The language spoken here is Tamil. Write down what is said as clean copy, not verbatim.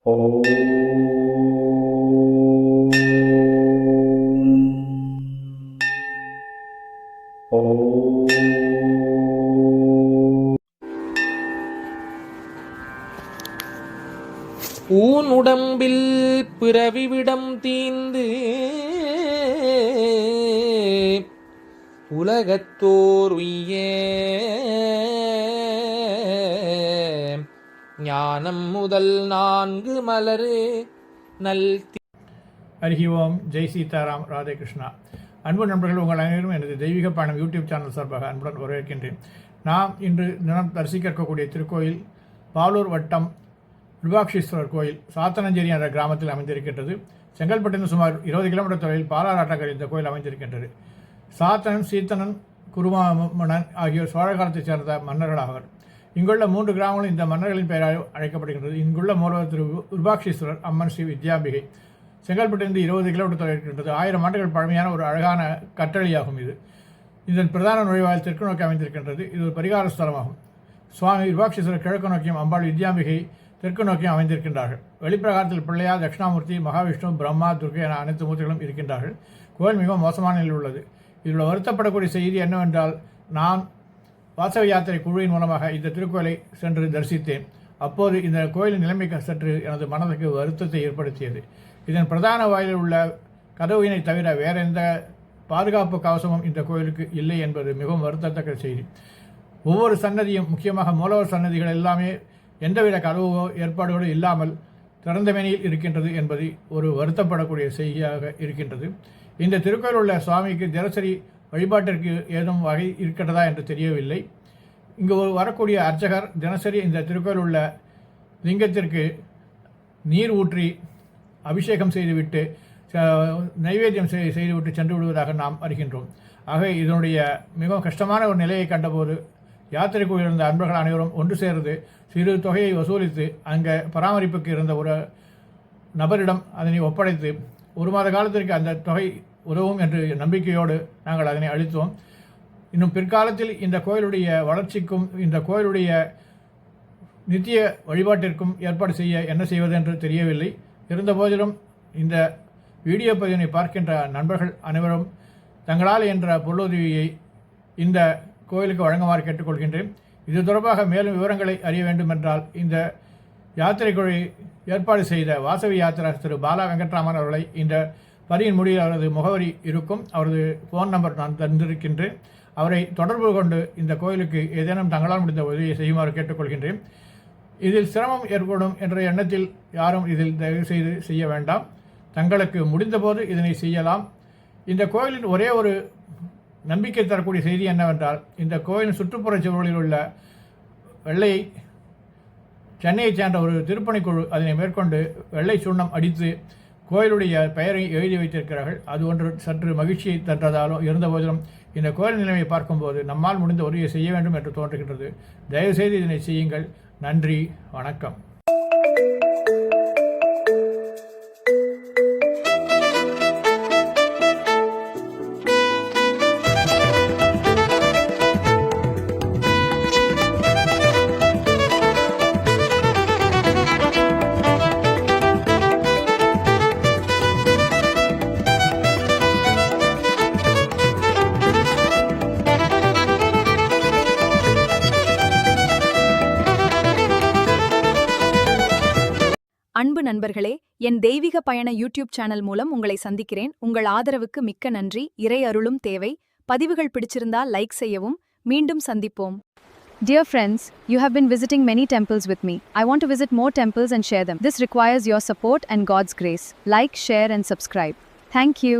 ஓம் ஓம் ஊன் உடம்பில் பிறவிவிடம் தீந்து உலகத்தோர் உய்ய ஞானம் முதல் 4 மலரு நல். ஹரி ஓம், ஜெய் சீதாராம், ராதே கிருஷ்ணா. அன்பு நண்பர்கள், உங்கள் அனைவரும் எனது தெய்வீக பயணம் யூடியூப் சேனல் சார்பாக அன்புடன் வரவேற்கின்றேன். நாம் இன்று தினம் தரிசிக்க இருக்கக்கூடிய திருக்கோயில் பாலூர் வட்டம் விருபாட்சீஸ்வரர் கோயில் சாத்தனஞ்சேரி என்ற கிராமத்தில் அமைந்திருக்கின்றது. செங்கல்பட்டிலிருந்து சுமார் 20 கிலோமீட்டர் தொலைவில் பாலாராட்டக்கரை இந்த கோயில் அமைந்திருக்கின்றது. சாத்தனன், சீத்தனன், குருமாமணன் ஆகியோர் சோழ காலத்தைச் சேர்ந்த மன்னர்களாவர். இங்குள்ள 3 கிராமங்களும் இந்த மன்னர்களின் பெயரால் அழைக்கப்படுகின்றது. இங்குள்ள மூலவர் திரு விருபாட்சீஸ்வரர், அம்மன் ஸ்ரீ வித்யாம்பிகை. செங்கல்பட்டிலிருந்து 20 கிலோமீட்டர் தொலைவில் இருக்கின்றது. 1000 ஆண்டுகள் பழமையான ஒரு அழகான கட்டளையாகும். இதன் பிரதான நுழைவாயில் தெற்கு நோக்கி அமைந்திருக்கின்றது. இது ஒரு பரிகார ஸ்தலமாகும். சுவாமி விருபாட்சீஸ்வரர் கிழக்கு நோக்கியும், அம்பாள் வித்யாம்பிகை தெற்கு நோக்கியும் அமைந்திருக்கின்றார்கள். வெளிப்பிரகாரத்தில் பிள்ளையார், தட்சிணாமூர்த்தி, மகாவிஷ்ணு, பிரம்மா, துர்கை என அனைத்து மூர்த்திகளும் இருக்கின்றார்கள். கோயில் மிகவும் மோசமான நிலையில் உள்ளது. இதில் வருத்தப்படக்கூடிய செய்தி என்னவென்றால், நான் வாசவ யாத்திரை குழுவின் மூலமாக இந்த திருக்கோயிலை சென்று தரிசித்தேன். அப்போது இந்த கோயிலின் நிலைமை சற்று எனது மனதுக்கு வருத்தத்தை ஏற்படுத்தியது. இதன் பிரதான வாயிலில் உள்ள கதவினை தவிர வேற எந்த பாதுகாப்பு கவசமும் இந்த கோயிலுக்கு இல்லை என்பது மிகவும் வருத்தத்தக்க செய்தி. ஒவ்வொரு சன்னதியும், முக்கியமாக மூலவர் சன்னதிகள் எல்லாமே எந்தவித கதவோ ஏற்பாடுகளோ இல்லாமல் திறந்த மேனியில் இருக்கின்றது என்பது ஒரு வருத்தப்படக்கூடிய செய்தியாக இருக்கின்றது. இந்த திருக்கோயில் உள்ள சுவாமிக்கு தினசரி வழிபாட்டிற்கு ஏதும் வகை இருக்கின்றதா என்று தெரியவில்லை. இங்கு வரக்கூடிய அர்ச்சகர் தினசரி இந்த திருக்கோயில் உள்ள லிங்கத்திற்கு நீர் ஊற்றி அபிஷேகம் செய்துவிட்டு நைவேத்தியம் செய்துவிட்டு சென்று விடுவதாக நாம் அறிகின்றோம். ஆக இதனுடைய மிகவும் கஷ்டமான ஒரு நிலையை கண்டபோது யாத்திரைக்குள் இருந்த அன்பர்கள் அனைவரும் ஒன்று சேர்ந்து சிறு தொகையை வசூலித்து அங்கே பராமரிப்புக்கு இருந்த ஒரு நபரிடம் அதனை ஒப்படைத்து 1 மாத காலத்திற்கு அந்த தொகை உதவும் என்று நம்பிக்கையோடு நாங்கள் அதனை அளித்தோம். இன்னும் பிற்காலத்தில் இந்த கோயிலுடைய வளர்ச்சிக்கும் இந்த கோயிலுடைய நித்திய வழிபாட்டிற்கும் ஏற்பாடு செய்ய என்ன செய்வது என்று தெரியவில்லை. இருந்தபோதிலும் இந்த வீடியோ பதிவினை பார்க்கின்ற நண்பர்கள் அனைவரும் தங்களால் என்ற பொருளுதவியை இந்த கோயிலுக்கு வழங்குமாறு கேட்டுக்கொள்கின்றேன். இது தொடர்பாக மேலும் விவரங்களை அறிய வேண்டுமென்றால் இந்த யாத்திரை குழு ஏற்பாடு செய்த வாசவி யாத்திரா திரு பாலா வெங்கட்ராமன் அவர்களை இந்த பதிவின் முடிவில் அவரது முகவரி இருக்கும். அவரது ஃபோன் நம்பர் நான் தந்திருக்கின்றேன். அவரை தொடர்பு கொண்டு இந்த கோயிலுக்கு ஏதேனும் தங்களால் முடிந்த உதவியை செய்யுமாறு கேட்டுக்கொள்கின்றேன். இதில் சிரமம் ஏற்படும் என்ற எண்ணத்தில் யாரும் இதில் தயவு செய்து செய்ய வேண்டாம். தங்களுக்கு முடிந்தபோது இதனை செய்யலாம். இந்த கோயிலின் ஒரே ஒரு நம்பிக்கை தரக்கூடிய செய்தி என்னவென்றால், இந்த கோயிலின் சுற்றுப்புற சுவர்களில் உள்ள வெள்ளையை சென்னையைச் சேர்ந்த ஒரு திருப்பணிக்குழு அதனை மேற்கொண்டு வெள்ளை சுண்ணம் அடித்து கோயிலுடைய பெயரை எழுதி வைத்திருக்கிறார்கள். அது ஒன்று சற்று மகிழ்ச்சியை தன்றதாலும் இருந்தபோதிலும் இந்த கோயில் நிலைமையை பார்க்கும்போது நம்மால் முடிந்த உதவியை செய்ய வேண்டும் என்று தோன்றுகின்றது. தயவுசெய்து இதனை செய்யுங்கள். நன்றி, வணக்கம். அன்பு நண்பர்களே, என் தெய்வீக பயண யூடியூப் சேனல் மூலம் உங்களை சந்திக்கிறேன். உங்கள் ஆதரவுக்கு மிக்க நன்றி. இறை அருளும் தேவை. பதிவுகள் பிடிச்சிருந்தா லைக் செய்யவும். மீண்டும் சந்திப்போம். Dear friends, you have been visiting many temples with me. I want to visit more temples and share them. This requires your support and God's grace. Like, share and subscribe. Thank you.